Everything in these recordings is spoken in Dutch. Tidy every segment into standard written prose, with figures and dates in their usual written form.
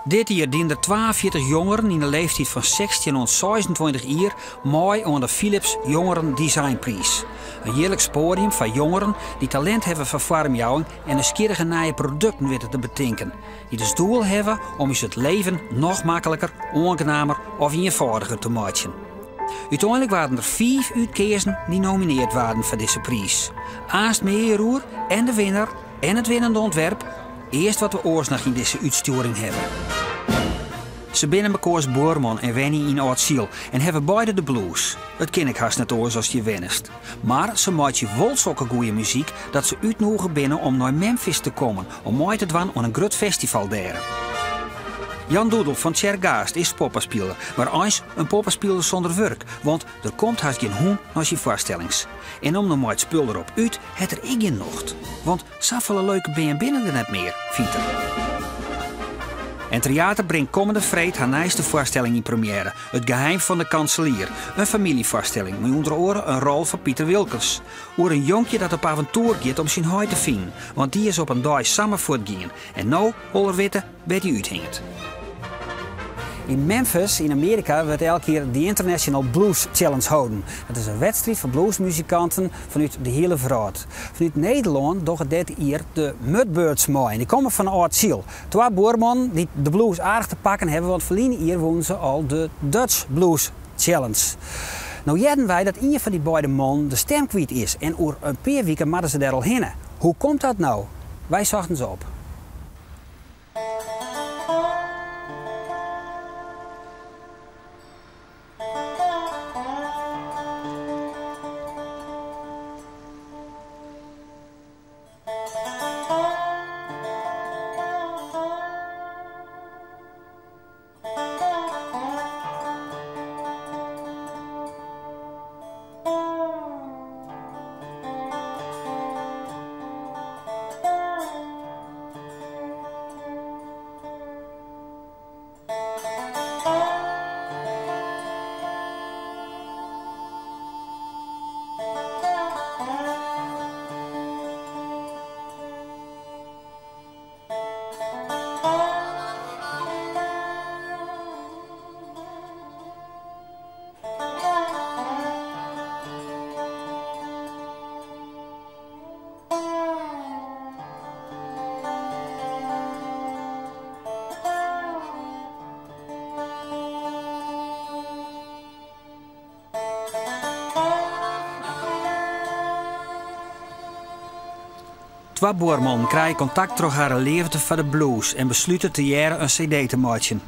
Dit jaar dienen er 42 jongeren in de leeftijd van 16 tot 26 jaar mooi aan de Philips Jongeren Designprijs. Een jaarlijks podium van jongeren die talent hebben voor vormjouwing en nieuwsgierige nieuwe producten weten te bedenken. Die dus doel hebben om je het leven nog makkelijker, aangenamer of eenvoudiger te maken. Uiteindelijk waren er 5 uitkiezen die nomineerd waren voor deze prijs. Aast Meeroer en de winnaar en het winnende ontwerp. Eerst wat we oorsnacht in deze uitsturing hebben. Ze binnen Mekoors Boorman en Wenny in Oud-Ziel en hebben beide de blues. Het ken ik haast net oor zoals je wennest. Maar ze maakt je wel zulke goede muziek dat ze uitnodigen binnen om naar Memphis te komen om mooi te doen aan een groot festival daar. Jan Doedel van Tjergaast is poppenspeler, maar eens een poppenspeler zonder werk, want er komt haast geen hoen als je voorstellings. En om de mooi spul erop uit, het er ik in nocht. Want zoveel leuke binnen er net meer, vindt er. En theater brengt komende vreed haar nieuwste voorstelling in première. Het geheim van de kanselier. Een familievoorstelling met onder oren een rol van Pieter Wilkens. Oer een jonkje dat op avontuur gaat om zijn huid te vinden. Want die is op een dag samen voortgingen. En nou, holler witte, werd hij uithingt. In Memphis, in Amerika, wordt elke keer de International Blues Challenge houden. Dat is een wedstrijd van bluesmuzikanten vanuit de hele wereld. Vanuit Nederland doen dit hier de Mudbirds mooi. En die komen van Oud-Ziel. 2 boermannen die de blues aardig te pakken hebben, want verleden hier wonen ze al de Dutch Blues Challenge. Nou jedden wij dat een van die beide mannen de stem kwijt is. En over een paar weken moeten ze daar al heen. Hoe komt dat nou? Wij zochten ze op. Twee boermannen krijgen contact door haar leefde van de blues en besluiten te jaren een cd te maken.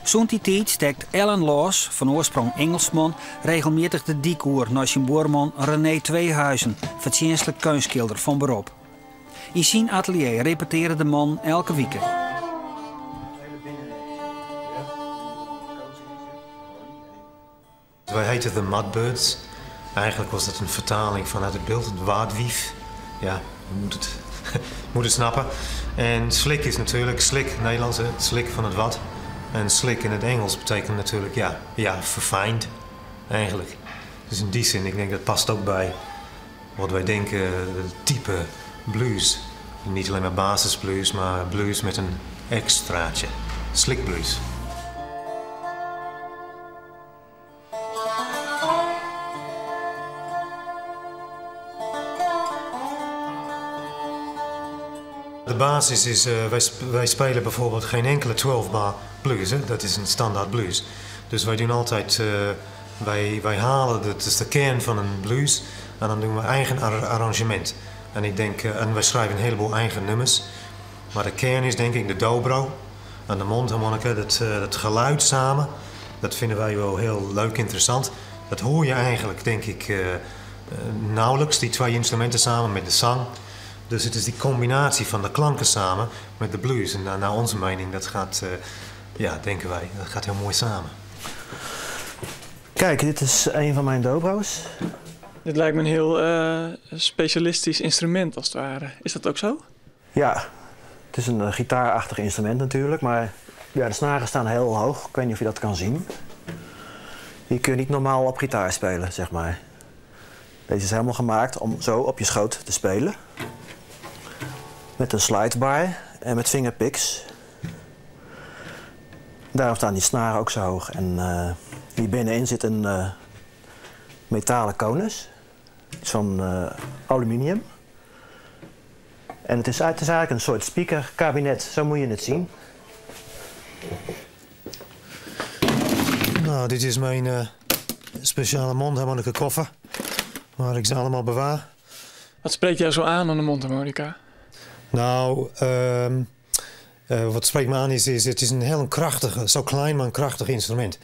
Zo'n die tijd steekt Alan Laws, van oorsprong Engelsman, regelmatig de decor naar zijn boerman René Tweehuizen, verdienstelijk kunstschilder van beroep. In zijn atelier repeteerde de man elke week. Wij heten de Mudbirds. Eigenlijk was dat een vertaling vanuit het beeld, het waadwief. Ja, je moet het snappen. En slik is natuurlijk, slik, Nederlands, het slik van het wad. En slik in het Engels betekent natuurlijk, ja, verfijnd, eigenlijk. Dus in die zin, ik denk dat past ook bij wat wij denken, het type blues. Niet alleen maar basisblues, maar blues met een extraatje. Slick blues. De basis is, wij spelen bijvoorbeeld geen enkele 12-bar blues, hè? Dat is een standaard blues. Dus wij doen altijd, wij halen, dat is de kern van een blues, en dan doen we eigen arrangement. En ik denk, en wij schrijven een heleboel eigen nummers. Maar de kern is denk ik de dobro en de mondharmonica, dat geluid samen. Dat vinden wij wel heel leuk, interessant. Dat hoor je eigenlijk, denk ik, nauwelijks, die 2 instrumenten samen met de zang. Dus het is die combinatie van de klanken samen met de blues. En naar onze mening, dat gaat, denken wij, dat gaat heel mooi samen. Kijk, dit is een van mijn dobro's. Dit lijkt me een heel specialistisch instrument als het ware. Is dat ook zo? Ja, het is een gitaarachtig instrument natuurlijk, maar ja, de snaren staan heel hoog. Ik weet niet of je dat kan zien. Die kun je niet normaal op gitaar spelen, zeg maar. Deze is helemaal gemaakt om zo op je schoot te spelen. Met een slidebar en met fingerpicks. Daarom staan die snaren ook zo hoog. En hier binnenin zit een metalen konus. Het is van aluminium. En het is eigenlijk een soort speakerkabinet, zo moet je het zien. Nou, dit is mijn speciale mondharmonica koffer, waar ik ze allemaal bewaar. Wat spreekt jou zo aan de mondharmonica? Nou, wat spreekt me aan is het is een heel krachtig, zo klein maar een krachtig instrument.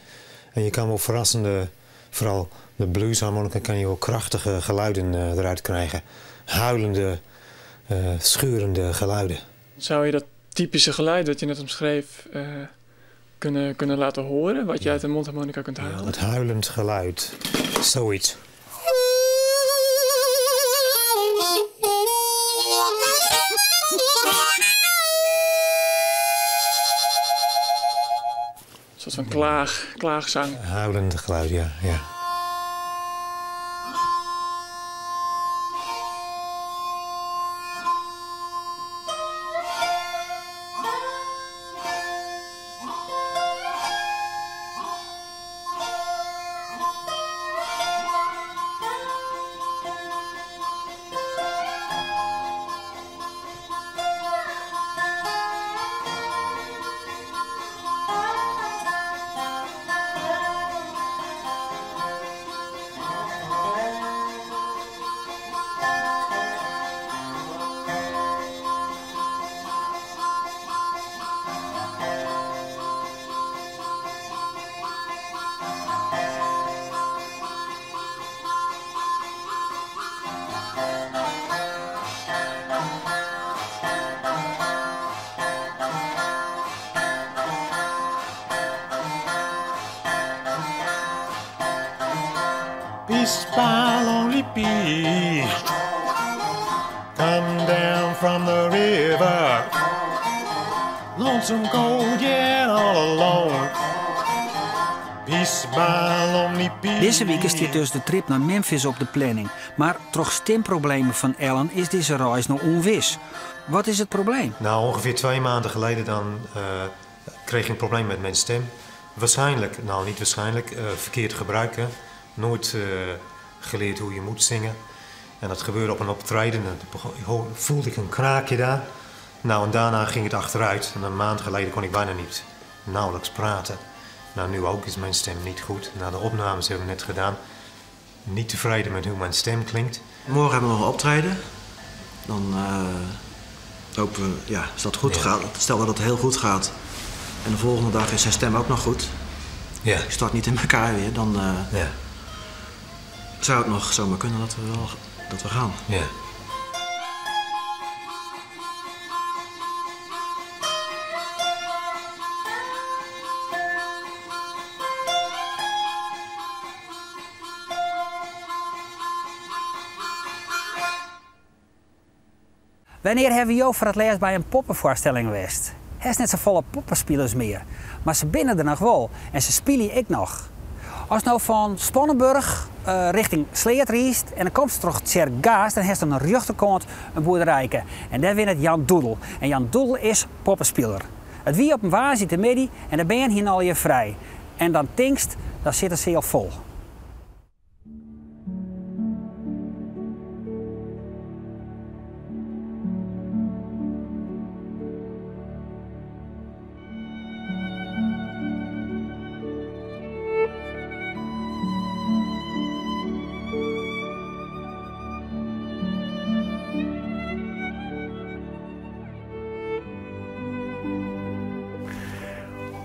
En je kan wel verrassende, vooral de bluesharmonica, kan je wel krachtige geluiden eruit krijgen. Huilende, scheurende geluiden. Zou je dat typische geluid dat je net omschreef kunnen laten horen? Wat je uit een mondharmonica kunt halen? Ja, het huilend geluid, zoiets. Een soort van klaagzang. Huilend geluid, ja. Peace by lonely bee, come down from the river, lonesome cold, yeah, all alone. Peace by lonely bee. Deze week staat dus de trip naar Memphis op de planning. Maar door stemproblemen van Ellen is deze reis nog onwis. Wat is het probleem? Nou, ongeveer 2 maanden geleden dan kreeg ik een probleem met mijn stem. Waarschijnlijk, nou niet waarschijnlijk, verkeerd gebruiken. Nooit geleerd hoe je moet zingen. En dat gebeurde op een optreden. Dan voelde ik een kraakje daar. Nou, en daarna ging het achteruit. En een maand geleden kon ik bijna niet nauwelijks praten. Nou, nu ook is mijn stem niet goed. Nou, de opnames hebben we net gedaan. Niet tevreden met hoe mijn stem klinkt. Morgen hebben we nog een optreden. Dan hopen we, ja, als dat goed gaat. Stel dat het heel goed gaat. En de volgende dag is zijn stem ook nog goed. Ja. Ik start niet in elkaar weer. Dan zou het nog zomaar kunnen dat we gaan. Ja. Wanneer hebben we jou voor het laatst bij een poppenvoorstelling geweest? Er is net zo volle poppenspelers meer. Maar ze binnen er nog wel. En ze spelen ik nog. Als nou van Spannenburg richting Sleert riest en dan komt ze terug Tjergaas, dan heeft ze aan de rechterkant een boerderijke. En daar wint het Jan Doedel. En Jan Doedel is poppenspeler. Het wie op een waar zit de midden en dan ben je hier al je vrij. En dan tinkst, dan zitten ze heel vol.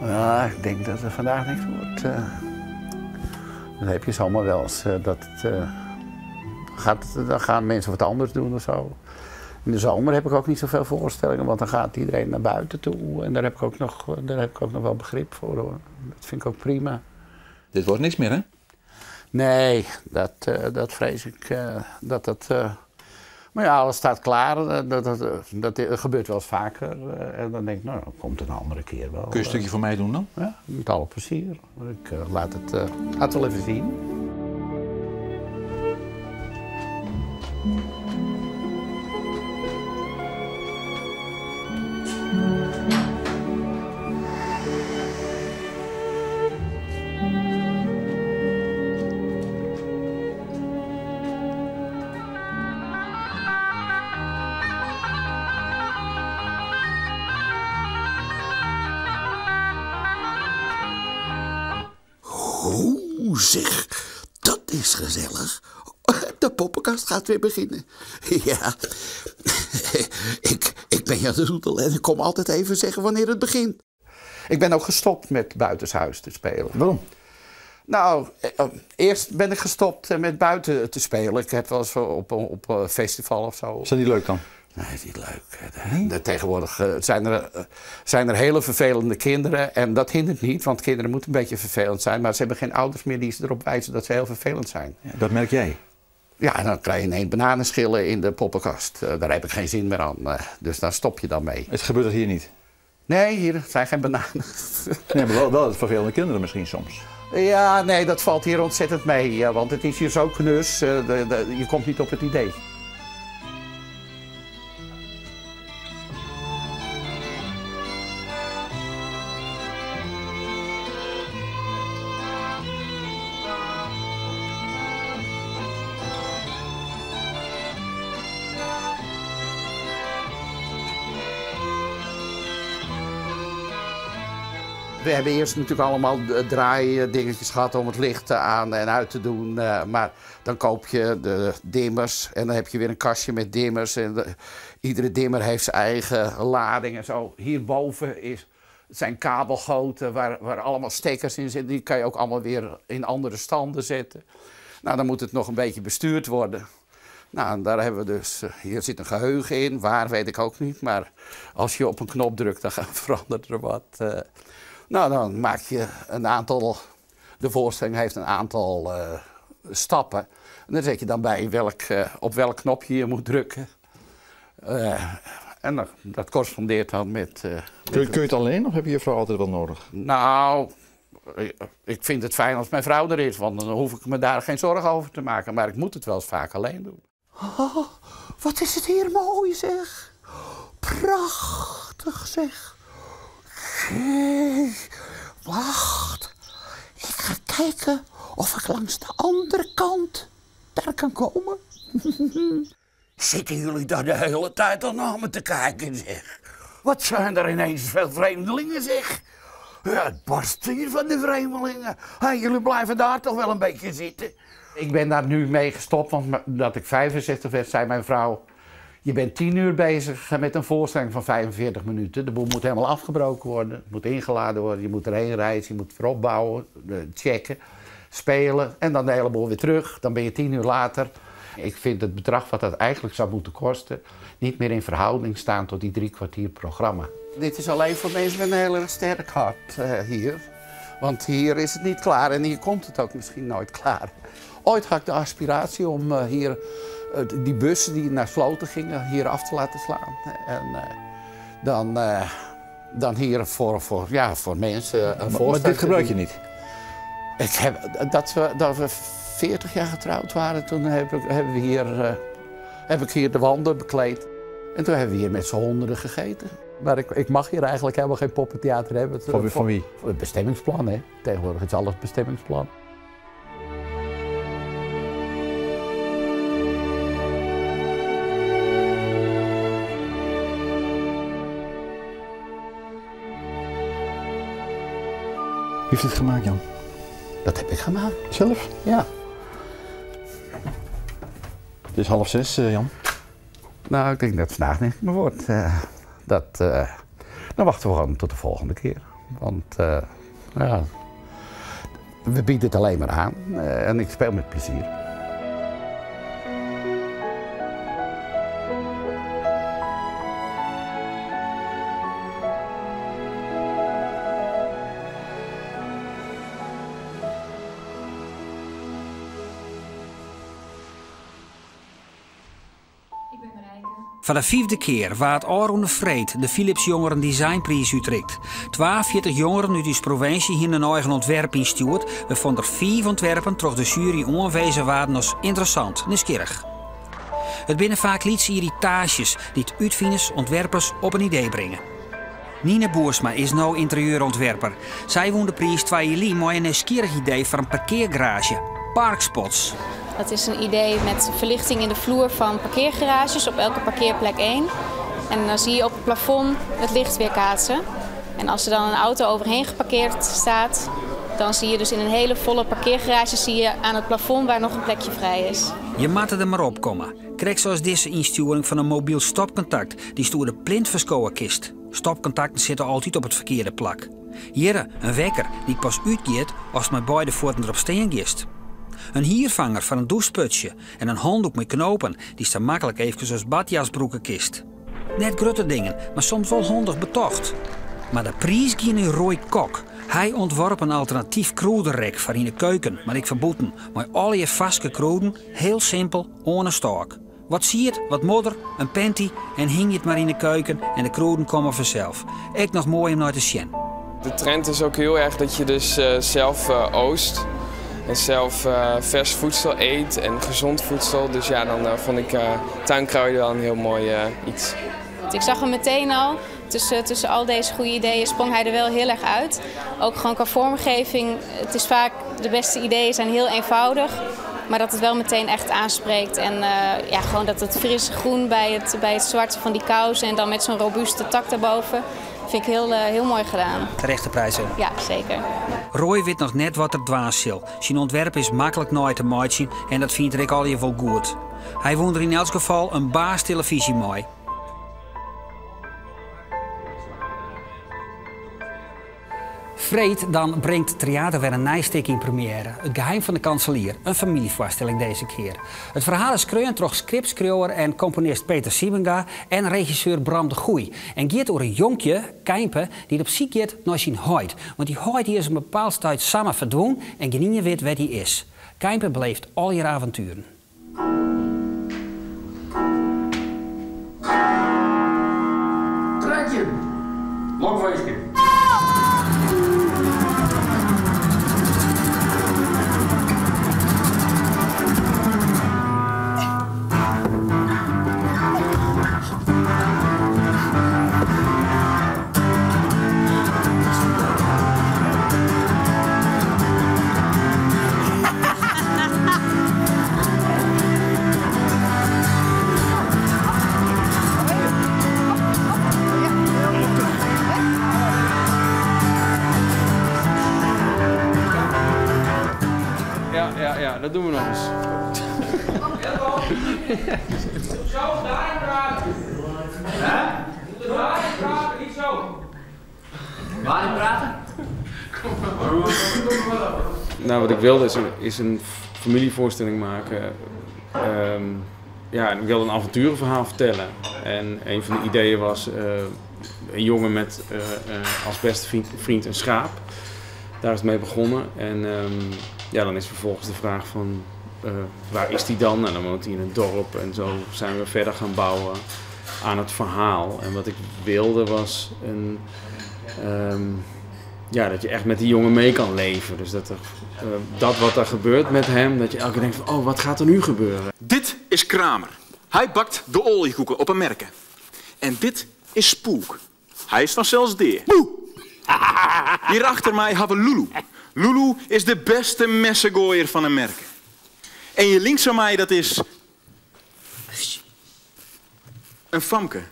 Ja, ik denk dat er vandaag niks wordt. Dan heb je ze allemaal wel eens. Dan gaan mensen wat anders doen of zo. In de zomer heb ik ook niet zoveel voorstellingen, want dan gaat iedereen naar buiten toe. En daar heb ik ook nog wel begrip voor, hoor. Dat vind ik ook prima. Dit wordt niks meer, hè? Nee, dat vrees ik. Maar ja, alles staat klaar. Dat gebeurt wel eens vaker. En dan denk ik, nou, dat komt een andere keer wel. Kun je een stukje voor mij doen dan? Ja, met alle plezier. Ik laat het wel even zien. zeg, dat is gezellig. De poppenkast gaat weer beginnen. Ja, ik ben Jan Roedel en ik kom altijd even zeggen wanneer het begint. Ik ben ook gestopt met buitenshuis te spelen. Waarom? Nou, eerst ben ik gestopt met buiten te spelen. Ik heb wel eens op een festival of zo. Is dat niet leuk dan? Nee, niet leuk. Tegenwoordig zijn er hele vervelende kinderen. En dat hindert niet, want kinderen moeten een beetje vervelend zijn. Maar ze hebben geen ouders meer die ze erop wijzen dat ze heel vervelend zijn. Ja, dat merk jij? Ja, en dan krijg je ineens bananenschillen in de poppenkast. Daar heb ik geen zin meer aan. Dus daar stop je dan mee. Het gebeurt dat hier niet? Nee, hier zijn geen bananen. Nee, maar wel vervelende kinderen misschien soms. Ja, nee, dat valt hier ontzettend mee. Want het is hier zo knus. Je komt niet op het idee. We hebben eerst natuurlijk allemaal draaidingetjes gehad om het licht aan en uit te doen. Maar dan koop je de dimmers en dan heb je weer een kastje met dimmers. En iedere dimmer heeft zijn eigen lading en zo. Hierboven zijn kabelgoten waar allemaal stekkers in zitten. Die kan je ook allemaal weer in andere standen zetten. Nou, dan moet het nog een beetje bestuurd worden. Nou, en daar hebben we dus, hier zit een geheugen in. Waar, weet ik ook niet. Maar als je op een knop drukt, dan verandert er wat. Nou, dan maak je een aantal, de voorstelling heeft een aantal stappen. En dan zet je dan bij op welk knopje je moet drukken. En dat correspondeert dan met... Kun je het alleen of heb je je vrouw altijd wel nodig? Nou, ik vind het fijn als mijn vrouw er is, want dan hoef ik me daar geen zorgen over te maken. Maar ik moet het wel eens vaak alleen doen. Oh, wat is het hier mooi, zeg. Prachtig, zeg. Wacht, ik ga kijken of ik langs de andere kant daar kan komen. Zitten jullie daar de hele tijd al naar me te kijken, zeg? Wat zijn er ineens veel vreemdelingen, zeg? Ja, het barst hier van de vreemdelingen. Hey, jullie blijven daar toch wel een beetje zitten. Ik ben daar nu mee gestopt, want dat ik 65 werd, zei mijn vrouw... Je bent 10 uur bezig met een voorstelling van 45 minuten. De boel moet helemaal afgebroken worden. Het moet ingeladen worden. Je moet erheen reizen. Je moet voorop bouwen, checken, spelen. En dan de hele boel weer terug. Dan ben je 10 uur later. Ik vind het bedrag wat dat eigenlijk zou moeten kosten... niet meer in verhouding staan tot die 3 kwartier programma. Dit is alleen voor mensen met een heel erg sterk hart hier. Want hier is het niet klaar en hier komt het ook misschien nooit klaar. Ooit had ik de aspiratie om hier... die bussen die naar Sloten gingen, hier af te laten slaan. En dan hier voor mensen een voorstelling. Maar dit gebruik je niet? Dat we 40 jaar getrouwd waren, toen heb ik hier de wanden bekleed. En toen hebben we hier met z'n honderden gegeten. Maar ik mag hier eigenlijk helemaal geen poppentheater hebben. Van wie? Het bestemmingsplan, hè. Tegenwoordig is alles bestemmingsplan. Wie heeft dit gemaakt, Jan? Dat heb ik gemaakt. Zelf? Ja. Het is 5:30, Jan. Nou, ik denk dat het vandaag niet meer wordt. Dan wachten we gewoon tot de volgende keer. Want ja, we bieden het alleen maar aan en ik speel met plezier. Voor de 5e keer waard Aron de Vreed de Philips Jongeren Designprijs uitreikt. 42 jongeren uit de provincie hier een eigen ontwerp instuurd, waarvan er 4 ontwerpen door de jury aanwezen waren als interessant, nieuwsgierig. Het binnen vaak lietse irritaties die het uitvinders ontwerpers op een idee brengen. Nina Boersma is nou interieurontwerper. Zij won de prijs 2 juli met een nieuwsgierig idee voor een parkeergarage, Parkspots. Dat is een idee met verlichting in de vloer van parkeergarages op elke parkeerplek 1. En dan zie je op het plafond het licht weerkaatsen. En als er dan een auto overheen geparkeerd staat, dan zie je dus in een hele volle parkeergarage zie je aan het plafond waar nog een plekje vrij is. Je moet er maar op komen. Krijg zoals deze insturing van een mobiel stopcontact die stoer plint verschoven kist. Stopcontacten zitten altijd op het verkeerde plak. Hier een wekker die pas uitgeeft als het met beide voeten erop steen gist. Een hiervanger van een doucheputje en een handdoek met knopen die staan makkelijk even als badjasbroeken kist. Net grote dingen, maar soms wel handig betocht. Maar de prijs ging in Roy Kok. Hij ontworp een alternatief kroederrek voor in de keuken, maar ik verboeten. Maar al je vaste kroeden, heel simpel, ohne stok. Wat zie je, wat modder, een panty en hing je het maar in de keuken en de kroeden komen vanzelf. Echt nog mooi om naar te zien. De trend is ook heel erg dat je dus zelf oost. En zelf vers voedsel eet en gezond voedsel. Dus ja, dan vond ik tuinkruiden wel een heel mooi iets. Ik zag hem meteen al. Tussen al deze goede ideeën sprong hij er wel heel erg uit. Ook gewoon qua vormgeving. Het is vaak, de beste ideeën zijn heel eenvoudig. Maar dat het wel meteen echt aanspreekt. En ja, gewoon dat het frisse groen bij het zwarte van die kous en dan met zo'n robuuste tak daarboven. Vind ik heel mooi gedaan. Terechte prijzen. Ja, zeker. Roy weet nog net wat er dwaas zal. Zijn ontwerp is makkelijk nooit te maken en dat vindt Rick al je wel goed. Hij won er in elk geval een baas televisie mooi. Vreed dan brengt theater weer een nijstik in première. Het geheim van de kanselier, een familievoorstelling deze keer. Het verhaal is kreun door scriptschrijver en componist Peter Siebenga en regisseur Bram de Goeij. En gaat over een jonkje, Kijmpe, die op ziek gaat naar zijn huid. Want die huid is een bepaald tijd samen verdwenen en geen weet wie die is. Kijmpe beleeft al je avonturen. Treintje, lokweesje. Ja, dat doen we nog eens. Zo, daarin praten. Hè? Daarin praten, niet zo. Waarin praten? Nou, wat ik wilde is een familievoorstelling maken. Ja, ik wilde een avonturenverhaal vertellen. En een van de ideeën was een jongen met als beste vriend een schaap. Daar is het mee begonnen. En ja, dan is vervolgens de vraag van waar is die dan? En dan woont hij in een dorp en zo zijn we verder gaan bouwen aan het verhaal. En wat ik wilde was ja, dat je echt met die jongen mee kan leven. Dus dat wat er gebeurt met hem, dat je elke keer denkt van oh, wat gaat er nu gebeuren? Dit is Kramer. Hij bakt de oliekoeken op een merken. En dit is Spook. Hij is van Zelsdeer. Hier achter mij hebben we Lulu. Lulu is de beste messengooier van een merk. En je links van mij, dat is een famke.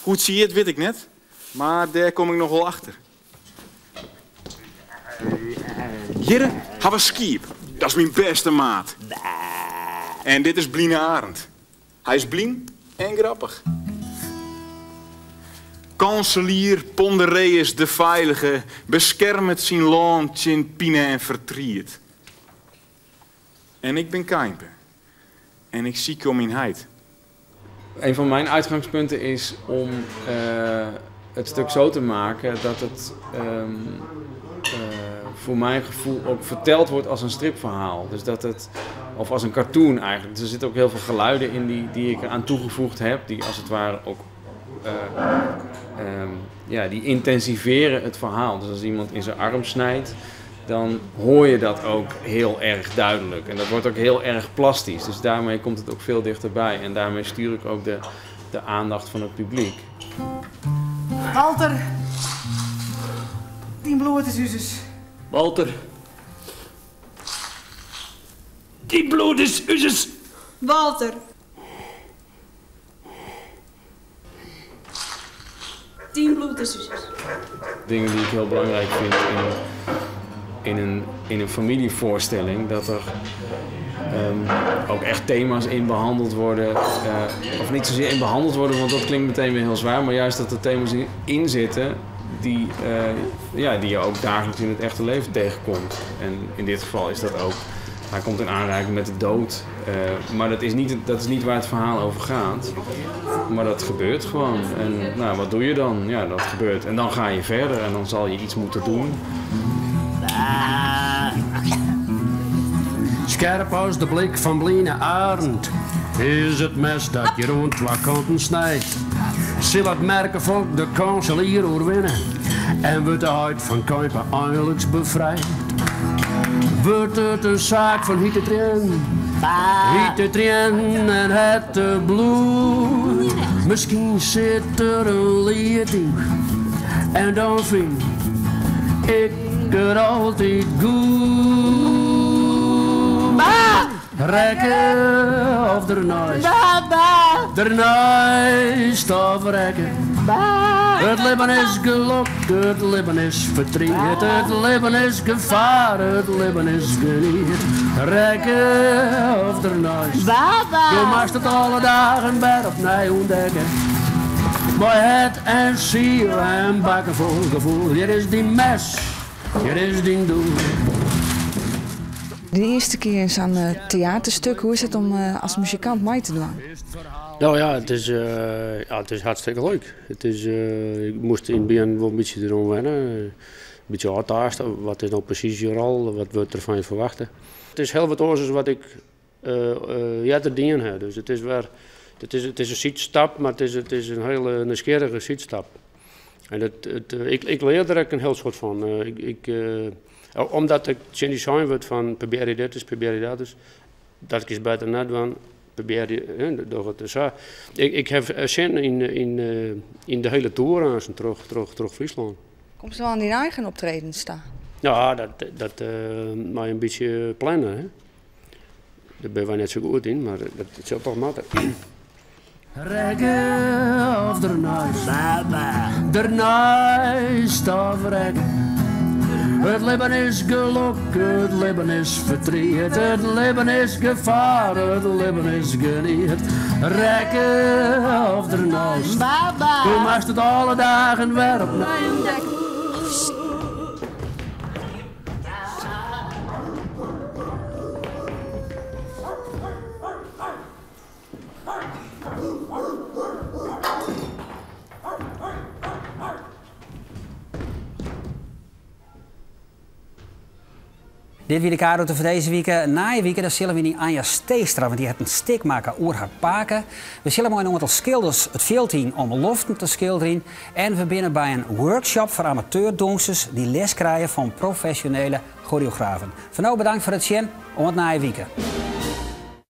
Hoe het zie je het, weet ik net. Maar daar kom ik nog wel achter. Hier hebben we Skiep. Dat is mijn beste maat. En dit is Bline Arend. Hij is blien en grappig. Kanselier Pondereus de Veilige beschermt zijn land in pine en vertriet. En ik ben Kijmpe. En ik zie om in heid. Een van mijn uitgangspunten is om het stuk zo te maken dat het voor mijn gevoel ook verteld wordt als een stripverhaal. Dus dat het, of als een cartoon eigenlijk. Dus er zitten ook heel veel geluiden in die ik eraan toegevoegd heb, die als het ware ook ja, die intensiveren het verhaal. Dus als iemand in zijn arm snijdt, dan hoor je dat ook heel erg duidelijk. En dat wordt ook heel erg plastisch. Dus daarmee komt het ook veel dichterbij. En daarmee stuur ik ook de aandacht van het publiek. Walter. Die bloed is uzes. Walter. Die bloed is uzes. Walter. Die bloed is uzes. Dingen die ik heel belangrijk vind in een familievoorstelling dat er ook echt thema's in behandeld worden. Of niet zozeer in behandeld worden, want dat klinkt meteen weer heel zwaar. Maar juist dat er thema's in zitten die je ook dagelijks in het echte leven tegenkomt. En in dit geval is dat ook. Hij komt in aanraking met de dood. Maar dat is niet waar het verhaal over gaat. Maar dat gebeurt gewoon. En nou, wat doe je dan? Ja, dat gebeurt. En dan ga je verder en dan zal je iets moeten doen. Scherp als de blik van blinde arend is het mes dat je rond twee kanten snijdt. Zal het merken volk de kanselier overwinnen en wordt de huid van Kuiper eindelijk bevrijd. Wordt het een zaak van hitte trainen en het bloed. Misschien zit er een lied in en dan vind ik het altijd goed. Rekken of ernaast of rekken. Het leven is geluk, het leven is verdriet, het leven is gevaar, het leven is geniet. Rekken of ernaast, je mag het alle dagen weer opnieuw ontdekken. Maar het en ziel en bakken vol gevoel, hier is die mes, hier is die doel. De eerste keer in zo'n theaterstuk, hoe is het om als muzikant mee te doen? Nou ja, het is hartstikke leuk. Ik moest in het begin wel een beetje erom wennen. Een beetje uittasten. Wat is nou precies je rol? Wat wordt er van je verwachten? Het is heel wat anders wat ik te dienen heb. Dus het is een zietstap, maar het is een hele nieuwsgierige zietstap. En ik leer er ook een heel soort van. Omdat ik zijn word van probeer je dit, dus probeer je dat, dus dat is beter net dan probeer je door het zo. Ik heb zin in de hele tour aan terug Friesland. Komt ze wel aan die eigen optredens staan? Ja, dat maar een beetje plannen. Hè. Daar ben wij net zo goed in, maar dat zal toch matten. Rekken of ernaast of rekken. Het leven is geluk, het leven is verdriet, het leven is gevaar, het leven is geniet. Rekken of ernaast, je mag het alle dagen weer opnieuw ontdekken. Dit weer de kaarten voor deze week. Na je week dan zullen we niet Anja Steestra, want die heeft een stik maken oer haar paken. We zullen mooi nog met als schilders het veld in om loften te schilderen. En we binnen bij een workshop voor amateurdoensters die les krijgen van professionele choreografen. Van nou bedankt voor het zien om het na je week.